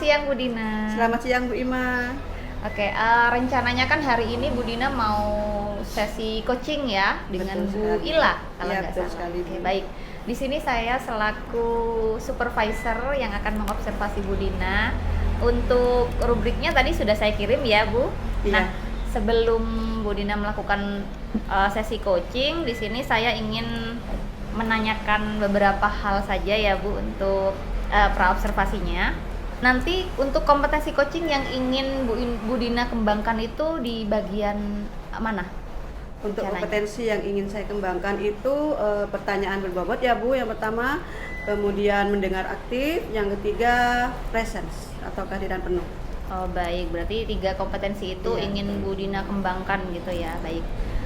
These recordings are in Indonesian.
siang Bu Dina. Selamat siang Bu Ima. Oke, rencananya kan hari ini Bu Dina mau sesi coaching ya dengan Betul Bu sekali. Ila kalau Iya, nggak betul salah. sekali, Oke, Bu. baik. Di sini saya selaku supervisor yang akan mengobservasi Bu Dina. Untuk rubriknya tadi sudah saya kirim ya Bu. Iya. Nah, sebelum Bu Dina melakukan sesi coaching, di sini saya ingin menanyakan beberapa hal saja ya Bu untuk praobservasinya. Nanti untuk kompetensi coaching yang ingin Bu Dina kembangkan itu di bagian mana? Untuk Rencananya? kompetensi yang ingin saya kembangkan itu pertanyaan berbobot ya Bu, yang pertama, kemudian mendengar aktif, yang ketiga presence atau kehadiran penuh. Oh baik, berarti 3 kompetensi itu Iya, ingin betul. Bu Dina kembangkan gitu ya, baik.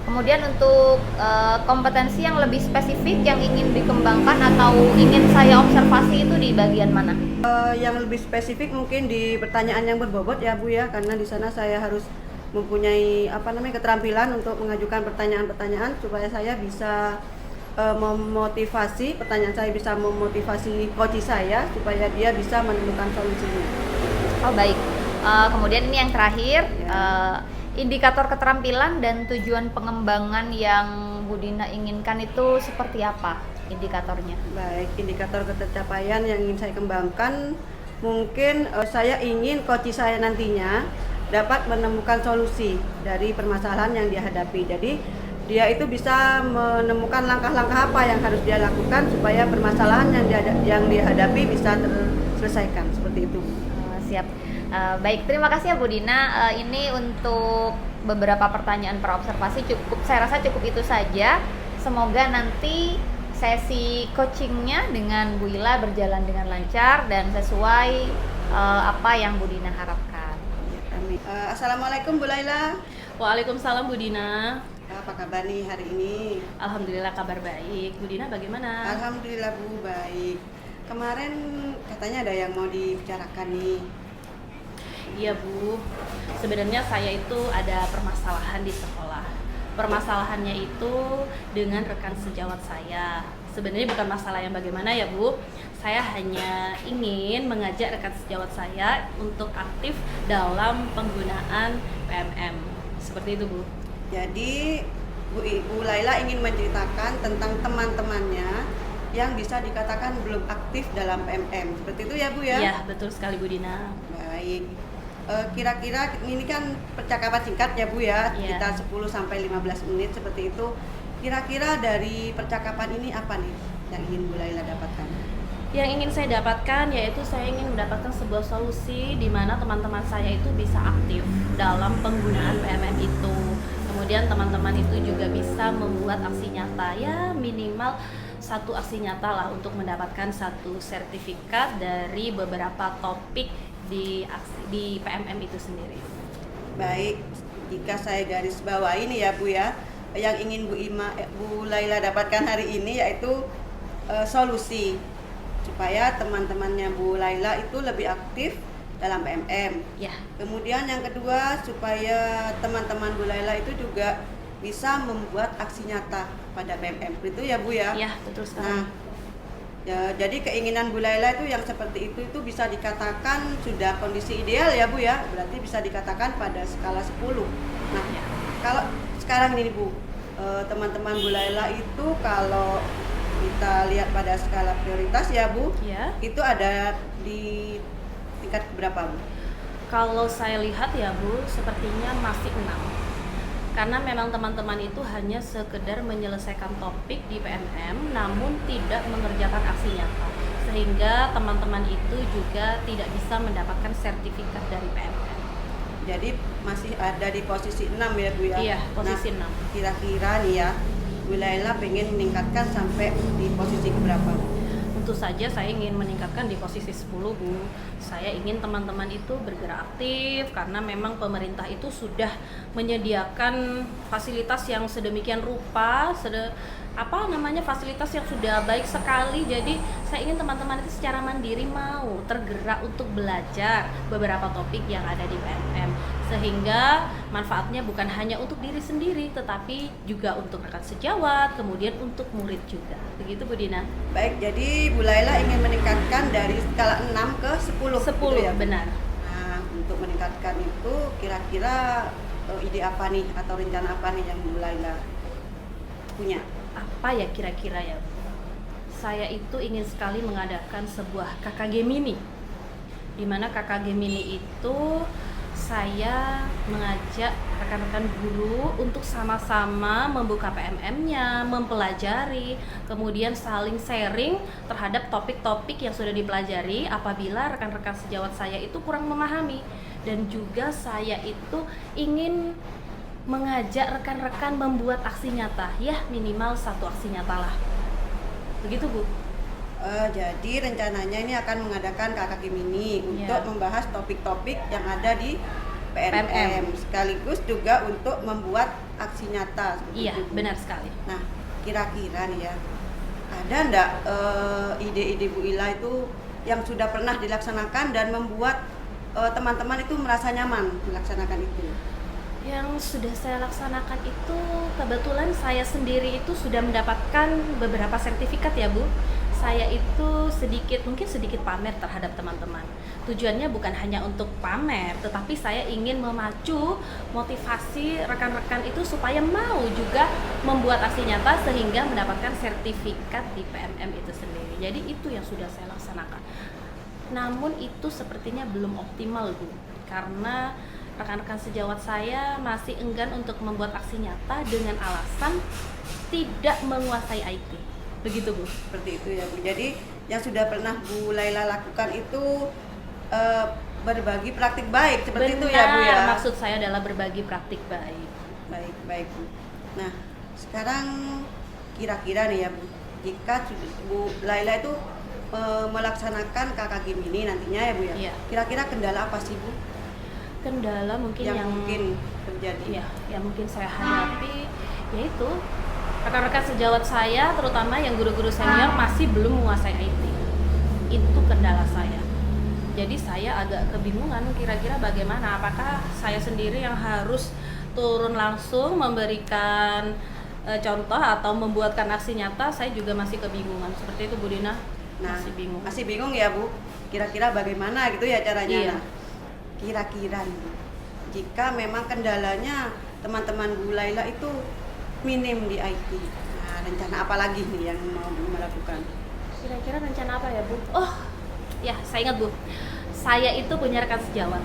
Kemudian untuk kompetensi yang lebih spesifik yang ingin dikembangkan atau ingin saya observasi itu di bagian mana? Yang lebih spesifik mungkin di pertanyaan yang berbobot ya Bu ya, karena di sana saya harus mempunyai keterampilan untuk mengajukan pertanyaan-pertanyaan supaya saya bisa memotivasi, pertanyaan saya bisa memotivasi coach saya supaya dia bisa menemukan solusinya. Oh baik. Kemudian ini yang terakhir, Ya. indikator keterampilan dan tujuan pengembangan yang Bu Dina inginkan itu seperti apa indikatornya? Baik, indikator pencapaian yang ingin saya kembangkan, mungkin saya ingin coach saya nantinya dapat menemukan solusi dari permasalahan yang dia hadapi. Jadi dia itu bisa menemukan langkah-langkah apa yang harus dia lakukan supaya permasalahan yang dia hadapi bisa terselesaikan, seperti itu. Siap. Baik, terima kasih ya Bu Dina. Ini untuk beberapa pertanyaan praobservasi saya rasa cukup itu saja. Semoga nanti sesi coachingnya dengan Bu Ila berjalan dengan lancar dan sesuai apa yang Bu Dina harapkan. Ya, amin. Assalamualaikum Bu Laila. Waalaikumsalam Bu Dina. Apa kabar nih hari ini? Alhamdulillah kabar baik. Bu Dina bagaimana? Alhamdulillah Bu, baik. Kemarin katanya ada yang mau dibicarakan nih. Iya Bu, sebenarnya saya itu ada permasalahan di sekolah. Permasalahannya itu dengan rekan sejawat saya. Sebenarnya bukan masalah yang bagaimana ya Bu. Saya hanya ingin mengajak rekan sejawat saya untuk aktif dalam penggunaan PMM. Seperti itu Bu. Jadi Bu Laila ingin menceritakan tentang teman-temannya yang bisa dikatakan belum aktif dalam PMM. Seperti itu ya Bu ya? Iya, betul sekali Bu Dina. Baik. Kira-kira ini kan percakapan singkat ya Bu ya, Iya. kita 10 sampai 15 menit seperti itu. Kira-kira dari percakapan ini apa nih yang ingin Bu Laila dapatkan? Yang ingin saya dapatkan yaitu saya ingin mendapatkan sebuah solusi di mana teman-teman saya itu bisa aktif dalam penggunaan PMM itu. Kemudian teman-teman itu juga bisa membuat aksi nyata, ya minimal satu aksi nyata lah untuk mendapatkan satu sertifikat dari beberapa topik di PMM itu sendiri. Baik, jika saya garis bawah ini ya Bu ya, yang ingin Bu Laila dapatkan hari ini yaitu solusi supaya teman-temannya Bu Laila itu lebih aktif dalam PMM. Ya, Kemudian yang kedua, supaya teman-teman Bu Laila itu juga bisa membuat aksi nyata pada PMM. Itu ya Bu ya. ya betul sekali. Nah, ya, jadi keinginan Bu Laila itu yang seperti itu bisa dikatakan sudah kondisi ideal ya Bu ya. Berarti bisa dikatakan pada skala 10. Nah, Ya. kalau sekarang ini Bu, teman-teman Bu Laila itu kalau kita lihat pada skala prioritas ya Bu, Ya. itu ada di tingkat berapa Bu? Kalau saya lihat ya Bu, sepertinya masih 6. Karena memang teman-teman itu hanya sekedar menyelesaikan topik di PMM namun tidak mengerjakan aksi nyata. Sehingga teman-teman itu juga tidak bisa mendapatkan sertifikat dari PMM. Jadi masih ada di posisi 6 ya Bu ya? Iya, posisi Nah, 6. kira-kira nih ya, Bu Laila pengen meningkatkan sampai di posisi keberapa? Tentu saja saya ingin meningkatkan di posisi 10 Bu. Saya ingin teman-teman itu bergerak aktif karena memang pemerintah itu sudah menyediakan fasilitas yang sedemikian rupa, fasilitas yang sudah baik sekali. Jadi saya ingin teman-teman itu secara mandiri mau tergerak untuk belajar beberapa topik yang ada di PMM. Sehingga manfaatnya bukan hanya untuk diri sendiri tetapi juga untuk rekan sejawat, kemudian untuk murid juga. Begitu Bu Dina. Baik, jadi Bu Laila ingin meningkatkan meningkatkan dari skala 6 ke 10. 10 gitu ya? benar. Nah, untuk meningkatkan itu kira-kira ide apa nih atau rencana apa nih yang Bu Laila punya? Apa ya kira-kira ya? Saya itu ingin sekali mengadakan sebuah KKG mini. Di mana KKG mini itu saya mengajak rekan-rekan guru untuk sama-sama membuka PMM-nya, mempelajari, kemudian saling sharing terhadap topik-topik yang sudah dipelajari apabila rekan-rekan sejawat saya itu kurang memahami. Dan juga saya itu ingin mengajak rekan-rekan membuat aksi nyata, ya minimal 1 aksi nyata lah. Begitu Bu. Jadi rencananya ini akan mengadakan KKG mini untuk membahas topik-topik yang ada di PMM, sekaligus juga untuk membuat aksi nyata. Iya, itu, Bu. benar sekali. Nah, kira-kira nih ya, ada enggak ide-ide Bu Ila itu yang sudah pernah dilaksanakan dan membuat teman-teman itu merasa nyaman melaksanakan itu? Yang sudah saya laksanakan itu kebetulan saya sendiri itu sudah mendapatkan beberapa sertifikat ya Bu. Saya itu mungkin sedikit pamer terhadap teman-teman. Tujuannya bukan hanya untuk pamer, tetapi saya ingin memacu motivasi rekan-rekan itu supaya mau juga membuat aksi nyata sehingga mendapatkan sertifikat di PMM itu sendiri. Jadi itu yang sudah saya laksanakan. Namun itu sepertinya belum optimal Bu, karena rekan-rekan sejawat saya masih enggan untuk membuat aksi nyata dengan alasan tidak menguasai IT. Begitu Bu. Seperti itu ya Bu. Jadi yang sudah pernah Bu Laila lakukan itu berbagi praktik baik seperti itu ya Bu ya. Maksud saya adalah berbagi praktik baik. Baik Bu. Nah, sekarang kira-kira nih ya Bu, jika Bu Laila itu melaksanakan KKG mini nantinya ya Bu ya. Iya. Kira-kira kendala apa sih Bu? Kendala mungkin yang mungkin terjadi. Ya, yang mungkin saya hadapi yaitu rekan-rekan sejawat saya, terutama yang guru-guru senior masih belum menguasai IT. Itu kendala saya. Jadi saya agak kebingungan kira-kira bagaimana, apakah saya sendiri yang harus turun langsung memberikan contoh atau membuatkan aksi nyata. Saya juga masih kebingungan. Seperti itu Bu Dina. Nah, masih bingung ya Bu. Kira-kira bagaimana gitu ya caranya. Iya. Nah, kira-kira nih Bu, jika memang kendalanya teman-teman Bu Laila itu minim di IT. Nah, rencana apa lagi nih yang mau melakukan? Kira-kira rencana apa ya Bu? Oh, ya saya ingat Bu. Saya itu punya rekan sejawat.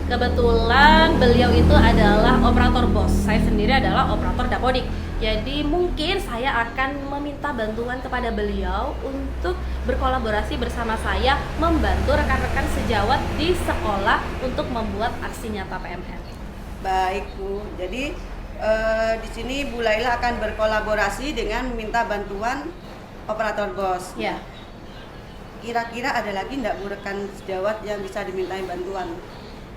Kebetulan beliau itu adalah operator BOS. Saya sendiri adalah operator dapodik. Jadi mungkin saya akan meminta bantuan kepada beliau untuk berkolaborasi bersama saya membantu rekan-rekan sejawat di sekolah untuk membuat aksi nyata PMM. Baik Bu. Jadi di sini Bu Laila akan berkolaborasi dengan meminta bantuan operator BOS. Ya. Kira-kira ada lagi enggak Bu rekan sejawat yang bisa dimintai bantuan?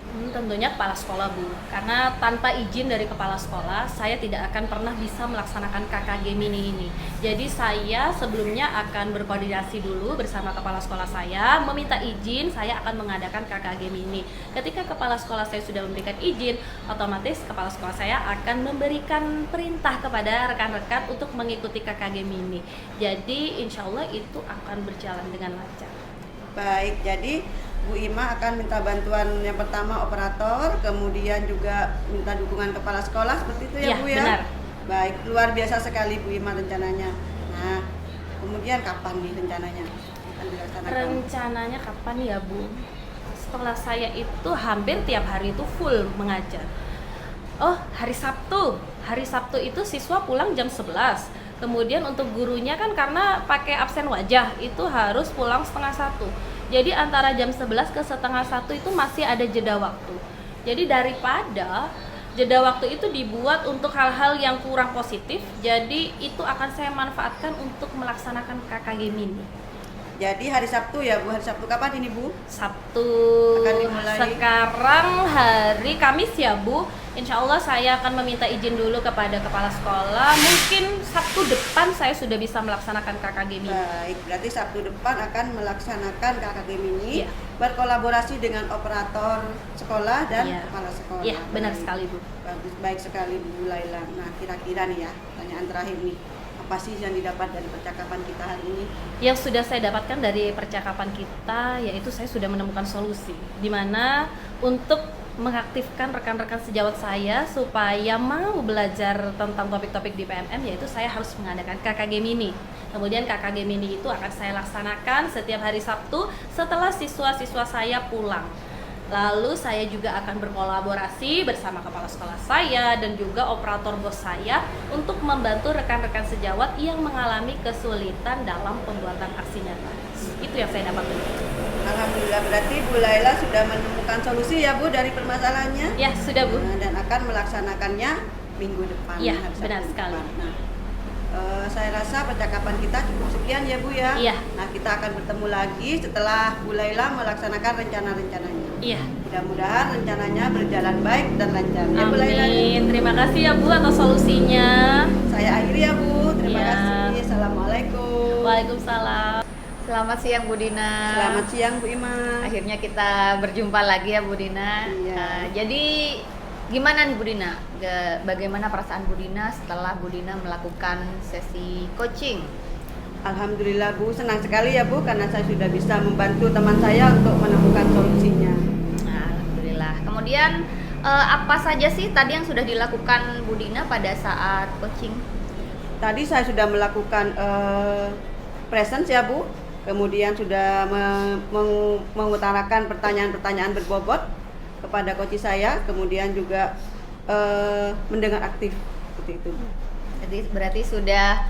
Tentunya kepala sekolah Bu, karena tanpa izin dari kepala sekolah saya tidak akan pernah bisa melaksanakan KKG mini ini. Jadi saya sebelumnya akan berkoordinasi dulu bersama kepala sekolah saya, meminta izin saya akan mengadakan KKG mini. Ketika kepala sekolah saya sudah memberikan izin, otomatis kepala sekolah saya akan memberikan perintah kepada rekan-rekan untuk mengikuti KKG mini. Jadi insya Allah itu akan berjalan dengan lancar. Baik, jadi Bu Ima akan minta bantuan yang pertama operator, kemudian juga minta dukungan kepala sekolah, seperti itu ya Bu ya? Benar. Baik, luar biasa sekali Bu Ima rencananya. Nah, kemudian kapan nih rencananya akan dilaksanakan? Rencananya kapan ya Bu? Setelah saya itu hampir tiap hari itu full mengajar. Oh, hari Sabtu. Hari Sabtu itu siswa pulang jam 11. Kemudian untuk gurunya kan karena pakai absen wajah itu harus pulang setengah 1. Jadi antara jam 11 ke setengah 1 itu masih ada jeda waktu. Jadi daripada jeda waktu itu dibuat untuk hal-hal yang kurang positif, jadi itu akan saya manfaatkan untuk melaksanakan KKG mini. Jadi hari Sabtu ya Bu, hari Sabtu kapan ini Bu? Sabtu Akan dimulai. sekarang hari Kamis ya Bu. Insya Allah saya akan meminta izin dulu kepada kepala sekolah. Mungkin Sabtu depan saya sudah bisa melaksanakan KKG mini. Baik, berarti Sabtu depan akan melaksanakan KKG mini, Iya. berkolaborasi dengan operator sekolah dan Iya. kepala sekolah. Iya, benar Baik. sekali Bu. Bagus, baik sekali Bu Laila. Nah, kira-kira nih ya, pertanyaan terakhir nih. apa sih yang didapat dari percakapan kita hari ini? Yang sudah saya dapatkan dari percakapan kita yaitu saya sudah menemukan solusi di mana untuk mengaktifkan rekan-rekan sejawat saya supaya mau belajar tentang topik-topik di PMM, yaitu saya harus mengadakan KKG Mini. Kemudian KKG Mini itu akan saya laksanakan setiap hari Sabtu setelah siswa-siswa saya pulang. Lalu saya juga akan berkolaborasi bersama kepala sekolah saya dan juga operator bos saya untuk membantu rekan-rekan sejawat yang mengalami kesulitan dalam pembuatan aksi nyata. Itu yang saya dapat. Alhamdulillah, berarti Bu Laila sudah menemukan solusi ya Bu dari permasalahannya? Ya, sudah Bu. Dan akan melaksanakannya minggu depan. Ya, hari Sabtu benar depan. sekali. Nah, saya rasa percakapan kita cukup sekian ya Bu ya. Iya. Nah, kita akan bertemu lagi setelah Bu Laila melaksanakan rencana-rencananya. Iya. Mudah-mudahan rencananya berjalan baik dan lancar. Ya Bu Laila. Amin. Terima kasih ya Bu atas solusinya. Saya akhiri ya Bu. Terima Iya. kasih. Assalamualaikum. Waalaikumsalam. Selamat siang Bu Dina. Selamat siang Bu Ima. Akhirnya kita berjumpa lagi ya Bu Dina. Iya. Jadi gimana nih Bu Dina? Bagaimana perasaan Bu Dina setelah Bu Dina melakukan sesi coaching? Alhamdulillah Bu, senang sekali ya Bu karena saya sudah bisa membantu teman saya untuk menemukan solusinya. Nah, alhamdulillah. Kemudian apa saja sih tadi yang sudah dilakukan Bu Dina pada saat coaching? Tadi saya sudah melakukan presence ya Bu. Kemudian sudah mengutarakan pertanyaan-pertanyaan berbobot kepada coach saya, kemudian juga mendengar aktif seperti itu. Jadi berarti sudah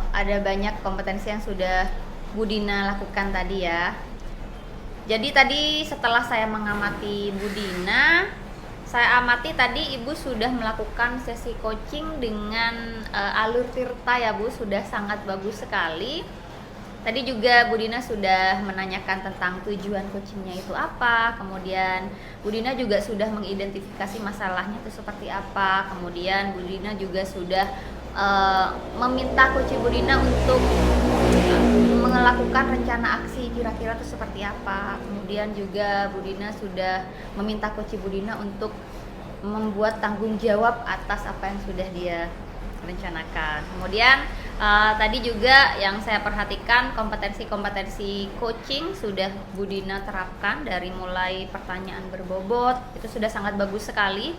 ada banyak kompetensi yang sudah Bu Dina lakukan tadi ya. Jadi tadi setelah saya mengamati Bu Dina, saya amati tadi Ibu sudah melakukan sesi coaching dengan alur Tirta ya Bu, sudah sangat bagus sekali. Tadi juga Bu Dina sudah menanyakan tentang tujuan coachingnya itu apa, kemudian Bu Dina juga sudah mengidentifikasi masalahnya itu seperti apa, kemudian Bu Dina juga sudah meminta coach Bu Dina untuk melakukan rencana aksi kira-kira itu seperti apa, kemudian juga Bu Dina sudah meminta coach Bu Dina untuk membuat tanggung jawab atas apa yang sudah dia rencanakan. Kemudian tadi juga yang saya perhatikan kompetensi-kompetensi coaching sudah Bu Dina terapkan dari mulai pertanyaan berbobot itu sudah sangat bagus sekali.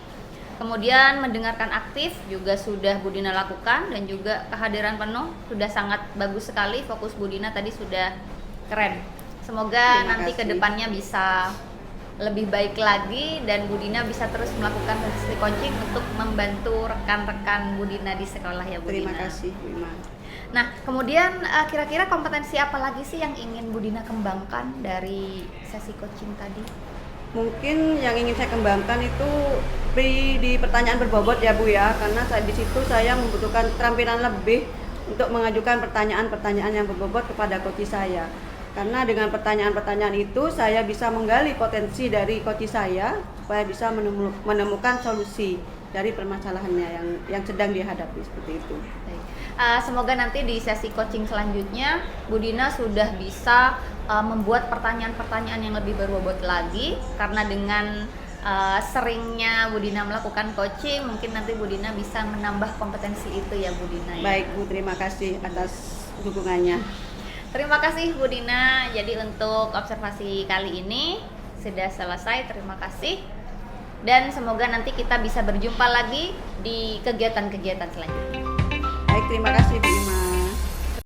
Kemudian mendengarkan aktif juga sudah Bu Dina lakukan dan juga kehadiran penuh sudah sangat bagus sekali. Fokus Bu Dina tadi sudah keren. Semoga Terima nanti kasih. kedepannya bisa lebih baik lagi dan Bu Dina bisa terus melakukan sesi coaching untuk membantu rekan-rekan Bu Dina di sekolah ya Bu Terima Dina. kasih Bu Ima. Nah, kemudian kira-kira kompetensi apa lagi sih yang ingin Bu Dina kembangkan dari sesi coaching tadi? Mungkin yang ingin saya kembangkan itu di pertanyaan berbobot ya Bu ya, karena di situ saya membutuhkan keterampilan lebih untuk mengajukan pertanyaan-pertanyaan yang berbobot kepada coach saya. Karena dengan pertanyaan-pertanyaan itu saya bisa menggali potensi dari coach saya supaya bisa menemukan solusi dari permasalahannya yang sedang dihadapi seperti itu. Baik. Semoga nanti di sesi coaching selanjutnya Bu Dina sudah bisa membuat pertanyaan-pertanyaan yang lebih berbobot lagi, karena dengan seringnya Bu Dina melakukan coaching mungkin nanti Bu Dina bisa menambah kompetensi itu ya Bu Dina ya. Baik Bu, terima kasih atas dukungannya. Terima kasih Bu Dina. Jadi untuk observasi kali ini sudah selesai. Terima kasih. Dan semoga nanti kita bisa berjumpa lagi di kegiatan-kegiatan selanjutnya. Baik, terima kasih Bu Ima.